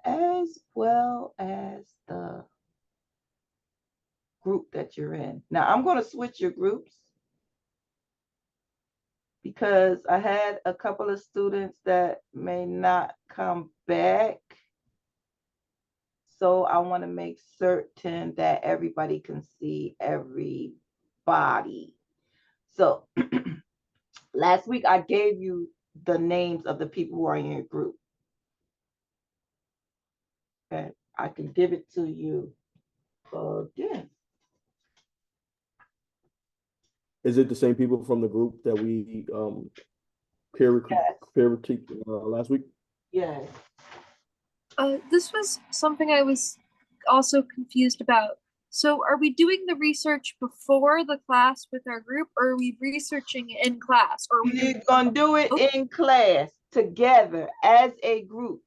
as well as the group that you're in. Now, I'm going to switch your groups because I had a couple of students that may not come back. So I want to make certain that everybody can see everybody. So last week I gave you the names of the people who are in your group. Okay, I can give it to you again. Is it the same people from the group that we peer critiqued last week? Yes. This was something I was also confused about. So are we doing the research before the class with our group, or are we researching in class? Or are we You're gonna do it in class together as a group.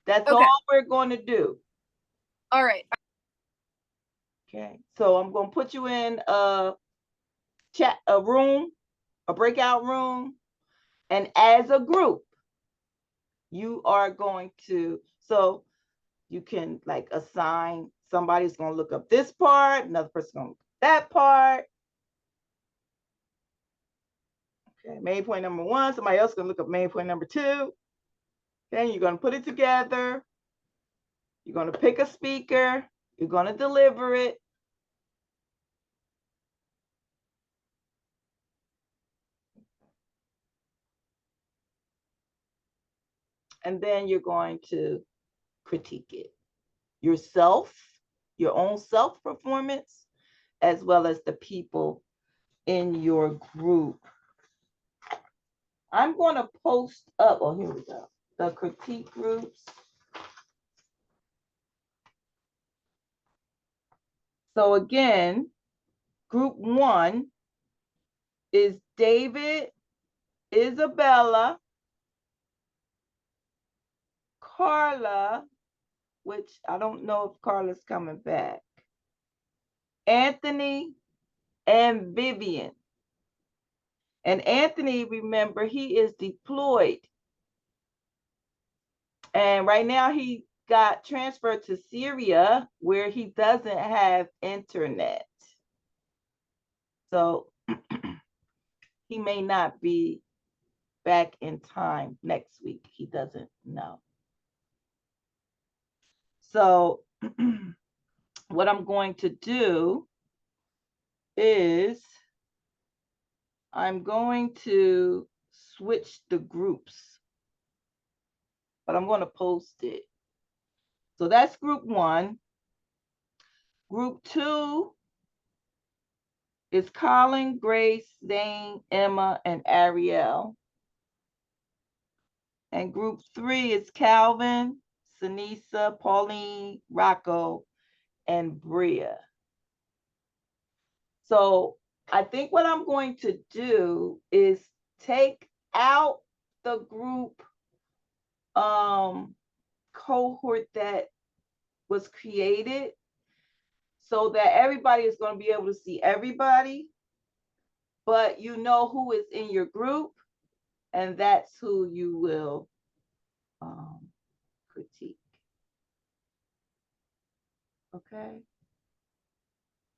That's Okay. all we're going to do. All right. Okay, so I'm gonna put you in a room, a breakout room, and as a group, you are going to, so you can like assign, somebody's gonna look up this part, another person's gonna look up that part. Okay, main point number one, somebody else gonna look up main point number two. Then you're gonna put it together. You're gonna pick a speaker, you're gonna deliver it. And then you're going to critique it yourself, your own self performance, as well as the people in your group. I'm going to post up, oh, here we go, the critique groups. So again, group one is David, Isabella, Carla, which I don't know if Carla's coming back, Anthony, and Vivian. And Anthony, remember, he is deployed. And right now he got transferred to Syria where he doesn't have internet. So he may not be back in time next week. He doesn't know. So what I'm going to do is I'm going to switch the groups, but I'm going to post it. So that's group one. Group two is Colin, Grace, Zane, Emma, and Ariel. And group three is Calvin, Sanisa, Pauline, Rocco, and Bria. So I think what I'm going to do is take out the group cohort that was created so that everybody is going to be able to see everybody, but you know who is in your group, and that's who you will critique. Okay?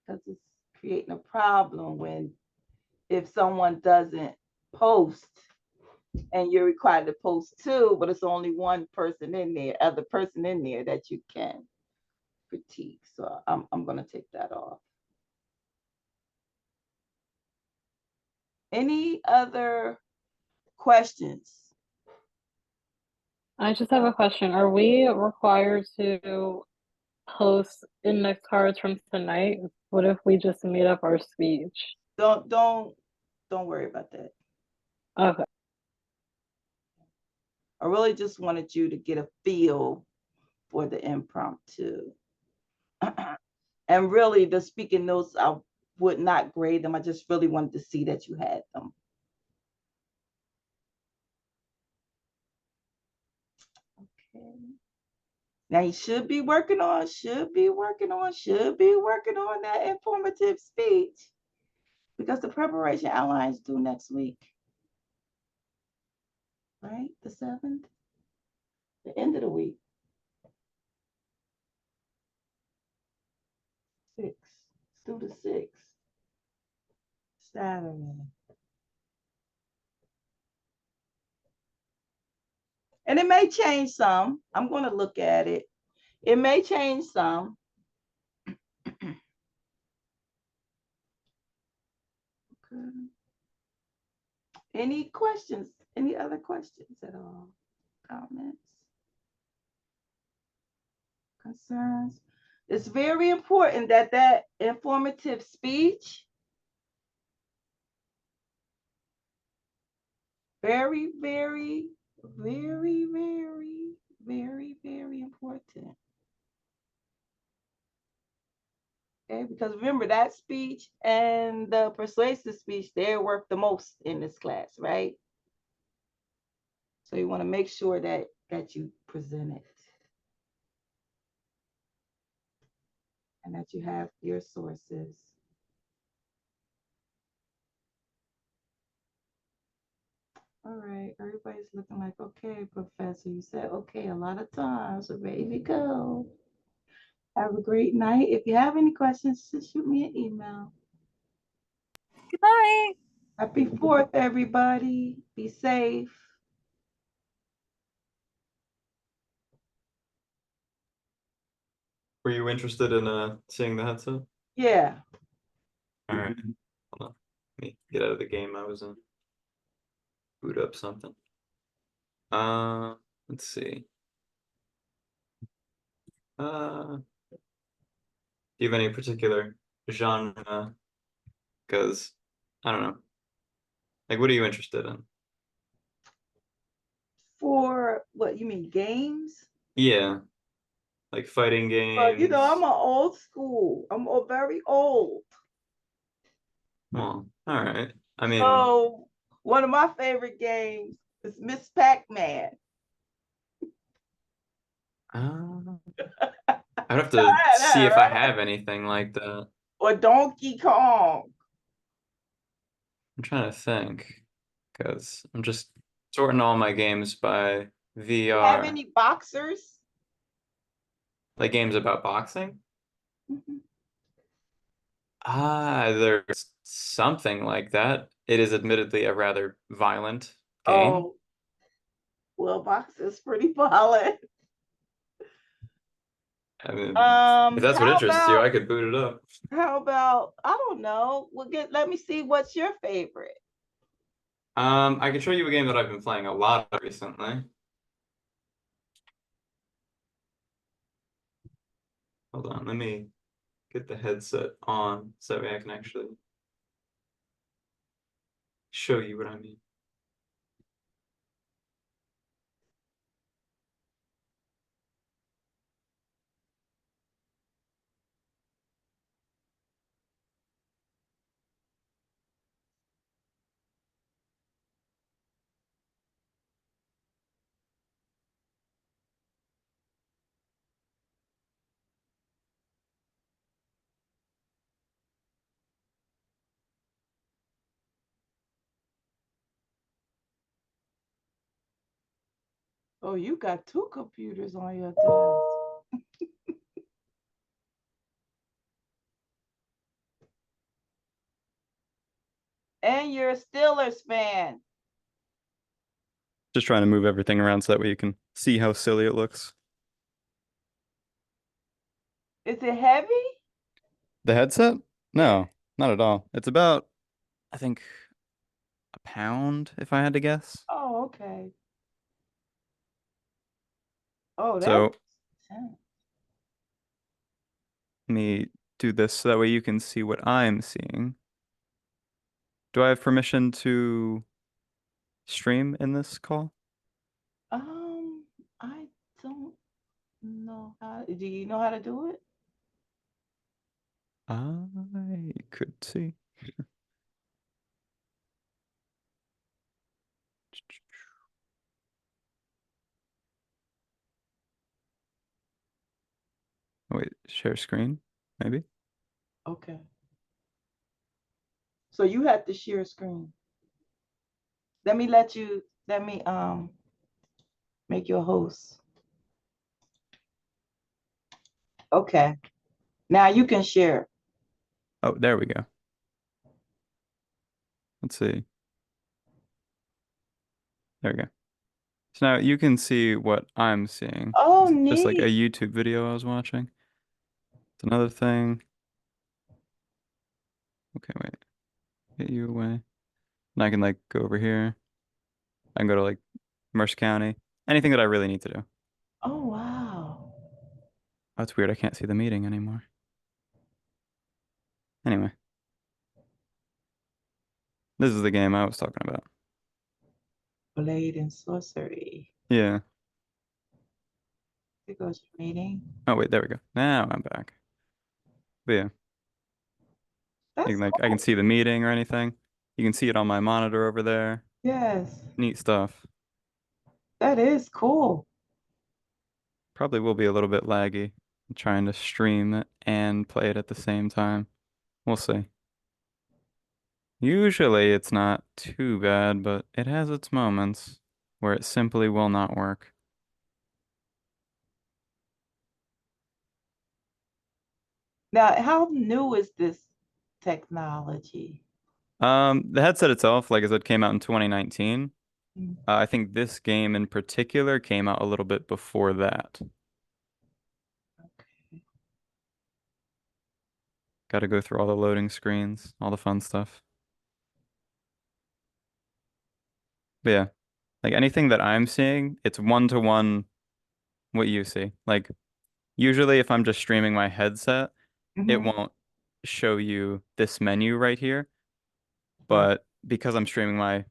Because it's creating a problem when if someone doesn't post and you're required to post two, but it's only one person in there, other person in there that you can critique. So I'm going to take that off. Any other questions? I just have a question. Are we required to post index cards from tonight? What if we just made up our speech? Don't worry about that. Okay. I really just wanted you to get a feel for the impromptu. And really, the speaking notes, I would not grade them. I just really wanted to see that you had them. Okay. Now you should be working on that informative speech, because the preparation outlines due next week. Right? The 7th? The end of the week. 6th. It's due the 6th. Saturday. And it may change some. I'm going to look at it. It may change some. Okay. Any questions? Any other questions at all? Comments? Concerns? It's very important that that informative speech, very, very, very, very, very, very important. Okay, because remember that speech and the persuasive speech, they're worth the most in this class, right? So you want to make sure that you present it and that you have your sources. All right, everybody's looking like, okay, Professor, you said okay a lot of times, so ready to go. Have a great night. If you have any questions, just shoot me an email. Good night. Happy 4th, everybody. Be safe. Were you interested in seeing the headset? Yeah. All right. Hold on. Let me get out of the game I was in. Boot up something. Let's see. Do you have any particular genre? Because I don't know. Like, what are you interested in? For what you mean, games? Yeah, like fighting Well, games. I'm an old school. I'm very old. Well, all right. I mean, So one of my favorite games is Miss Pac-Man. I'd have to see if I have anything like that. Or Donkey Kong. I'm trying to think, because I'm just sorting all my games by VR. Have any boxers? Like games about boxing? Mm-hmm. There's something like that. It is admittedly a rather violent game. Oh, well, boxing's pretty violent. I mean, if that's what how interests you, about- I could boot it up. How about, I don't know. Let me see what's your favorite. I can show you a game that I've been playing a lot recently. Hold on, let me get the headset on so that way I can actually show you what I mean. Oh, you got two computers on your desk. And you're a Steelers fan. Just trying to move everything around so that way you can see how silly it looks. Is it heavy? The headset? No, not at all. It's about, I think, a pound, if I had to guess. Oh, okay. Oh, So that's intense. let me do this so that way you can see what I'm seeing. Do I have permission to stream in this call? I don't know how. Do you know how to do it? I could see. Oh, wait, share screen, maybe? Okay. So you have to share screen. Let me make you a host. Okay. Now you can share. Oh, there we go. Let's see. There we go. So now you can see what I'm seeing. Oh, It's just like a neat. YouTube video I was watching. It's another thing. Okay, wait. Get you away. And I can like go over here. I can go to like Mercer County. Anything that I really need to do. Oh, wow. Oh, it's weird. I can't see the meeting anymore. Anyway. This is the game I was talking about. Blade and sorcery. Yeah. It goes meeting. Oh, wait, there we go. Now I'm back. But yeah. That's I cool. can see the meeting or anything. You can see it on my monitor over there. Yes, Neat stuff. that is cool. Probably will be a little bit laggy trying to stream it and play it at the same time. We'll see. Usually it's not too bad, but it has its moments where it simply will not work. Now, how new is this technology? The headset itself, like I said, came out in 2019. Mm. I think this game in particular came out a little bit before that. Okay. Got to go through all the loading screens, all the fun stuff. But yeah, like anything that I'm seeing, it's one-to-one what you see. Like usually if I'm just streaming my headset, it Mhm. won't show you this menu right here. Right. But because I'm streaming my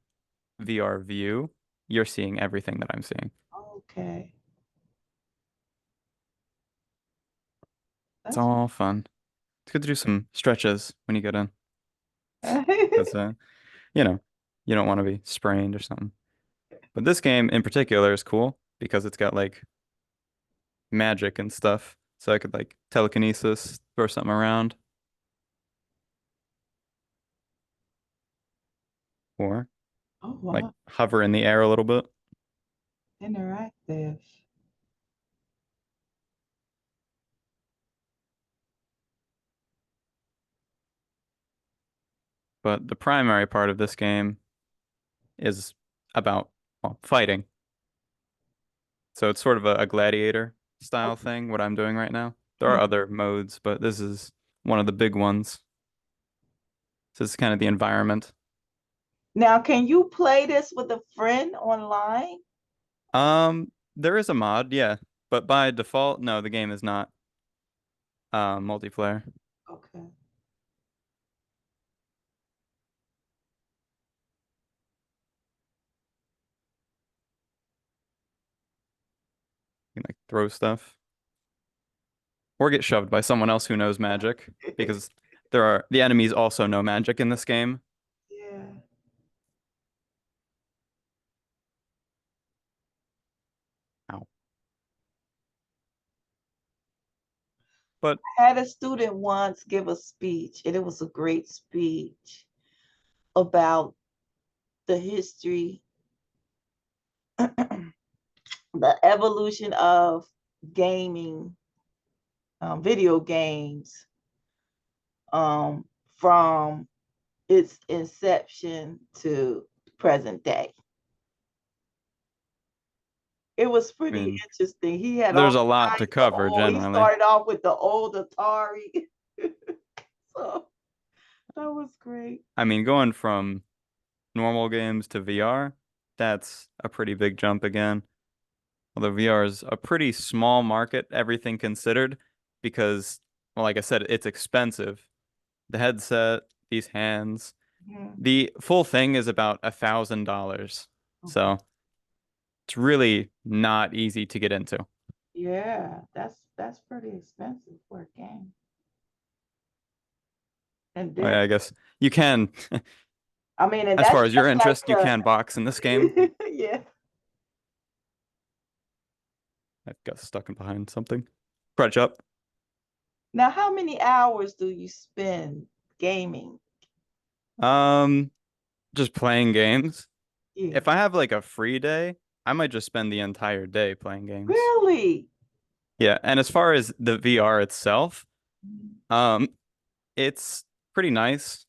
VR view, you're seeing everything that I'm seeing. Okay. It's That's all fun. It's good to do some stretches when you get in. Because, you know, you don't want to be sprained or something. But this game in particular is cool because it's got like magic and stuff. So I could like telekinesis, throw something around. Or oh, like wow. hover in the air a little bit. Interactive. But the primary part of this game is about, well, fighting. So it's sort of a gladiator style thing, what I'm doing right now. There are Mhm. other modes, but this is one of the big ones. So this is kind of the environment. Now, can you play this with a friend online? There is a mod, yeah, but by default, no, the game is not multiplayer. Okay. You can like throw stuff or get shoved by someone else who knows magic because the enemies also know magic in this game. Yeah. Ow. But I had a student once give a speech, and it was a great speech about the history the evolution of gaming, video games, from its inception to present day. It was pretty mean, interesting. He had there's all a lot to kinds of cover he generally. started off with the old Atari. So that was great. I mean, going from normal games to VR, that's a pretty big jump again. Although VR is a pretty small market, everything considered, because, well, like I said, it's expensive. The headset, these hands, Mhm. the full thing is about $1,000. So it's really not easy to get into. Yeah, that's pretty expensive for a game. And Oh, yeah, then I guess you can, I mean, and as that's far as your just like interest, you can box in this game. yeah. I got stuck in behind something. Crutch up. Now, how many hours do you spend gaming? Just playing games. Yeah. If I have like a free day, I might just spend the entire day playing games. Really? Yeah, and as far as the VR itself, it's pretty nice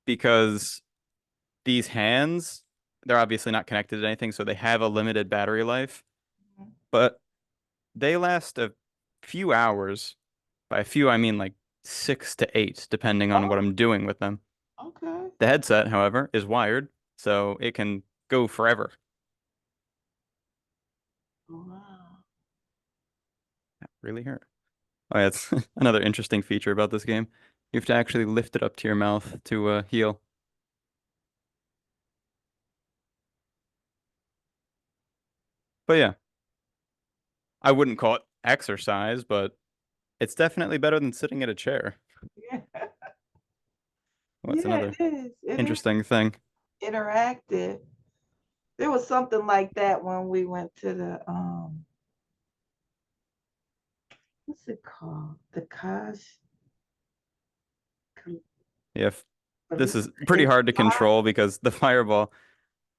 because these hands, they're obviously not connected to anything, so they have a limited battery life, but they last a few hours. By a few, I mean like 6 to 8, depending on what Oh, I'm doing with them. okay. The headset, however, is wired, so it can go forever. Wow. That really hurt. Oh, yeah, it's another interesting feature about this game. You have to actually lift it up to your mouth to heal. But yeah, I wouldn't call it exercise, but it's definitely better than sitting at a chair. Yeah. What's Yeah, another it is. It is interesting thing? interactive. There was something like that when we went to the what's it called? The Kosh. Yeah, this is pretty hard to control because the fireball,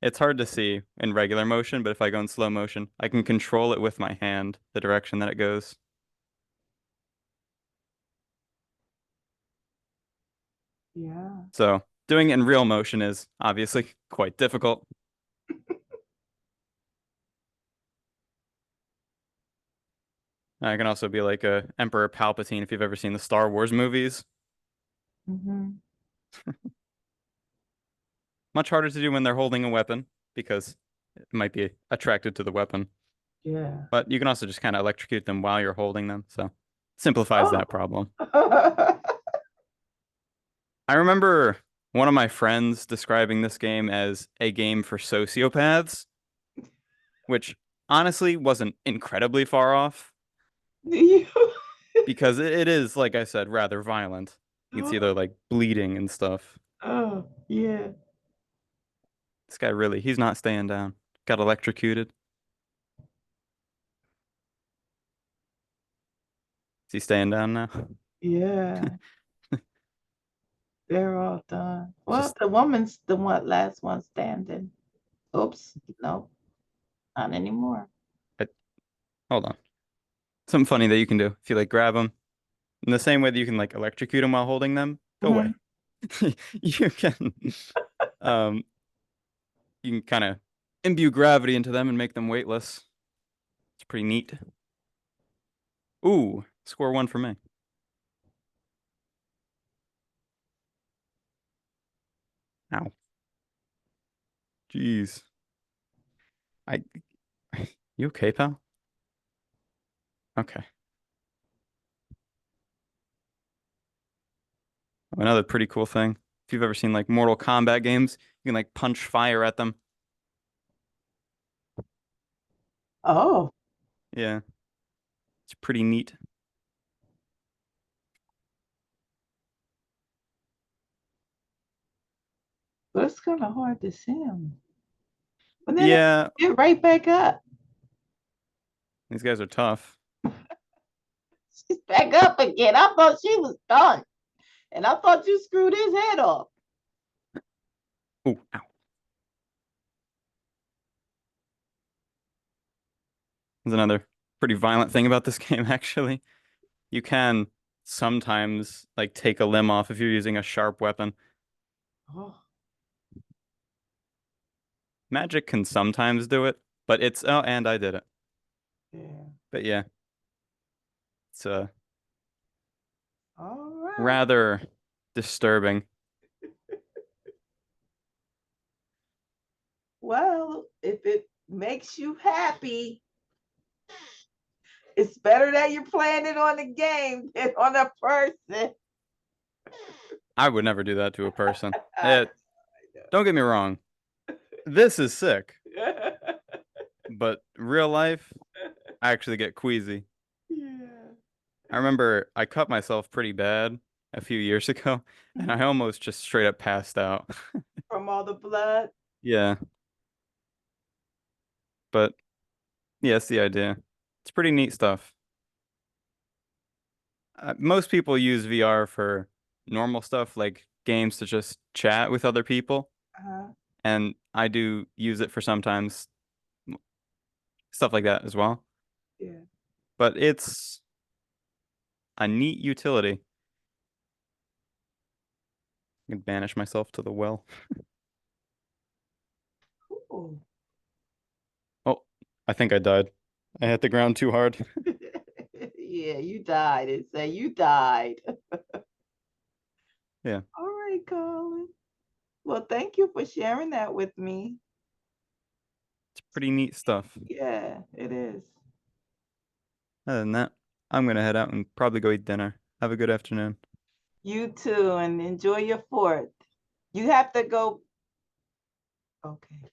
it's hard to see in regular motion, but if I go in slow motion, I can control it with my hand, the direction that it goes. Yeah. So doing it in real motion is obviously quite difficult. I can also be like a Emperor Palpatine if you've ever seen the Star Wars movies. Mm-hmm. Much harder to do when they're holding a weapon because it might be attracted to the weapon. Yeah. But you can also just kind of electrocute them while you're holding them, so simplifies that problem. I remember one of my friends describing this game as a game for sociopaths, which honestly wasn't incredibly far off because it is, like I said, rather violent. You can see they're like bleeding and stuff. Oh, yeah. This guy really, he's not staying down. Got electrocuted. Is he staying down now? Yeah. They're all done. Well, Just- the woman's the last one standing. Oops, no, not anymore. Hold on. Something funny that you can do if you like grab them in the same way that you can like electrocute them while holding them. Go away. You can um you can kind of imbue gravity into them and make them weightless. It's pretty neat. Ooh, score 1 for me. Ow. Jeez. I You okay, pal? Okay. Another pretty cool thing. If you've ever seen like Mortal Kombat games, you can like punch fire at them. Oh, Yeah. It's pretty neat. but it's kind of hard to see them. But then Yeah, they get right back up. these guys are tough. She's back up again. I thought she was done. And I thought you screwed his head off. Ooh, ow. There's another pretty violent thing about this game, actually. You can sometimes like take a limb off if you're using a sharp weapon. Oh, Magic can sometimes do it, but it's oh, and I did it. yeah. But yeah. It's All right. rather disturbing. Well, if it makes you happy, it's better that you're playing it on the game than on a person. I would never do that to a person. Don't get me wrong. This is sick, but real life, I actually get queasy. Yeah. I remember I cut myself pretty bad a few years ago, and I almost just straight up passed out. From all the blood. Yeah. But yeah, that's the idea. It's pretty neat stuff. Most people use VR for normal stuff like games to just chat with other people, Uh-huh. and I do use it for sometimes stuff like that as well. Yeah. But it's a neat utility. I can banish myself to the well. Cool. Oh, I think I died. I hit the ground too hard. Yeah, you died. It say you died. Yeah. All right, Colin. Well, thank you for sharing that with me. It's pretty neat stuff. Yeah, it is. Other than that, I'm gonna head out and probably go eat dinner. Have a good afternoon. You too, and enjoy your 4th. You have to go. Okay.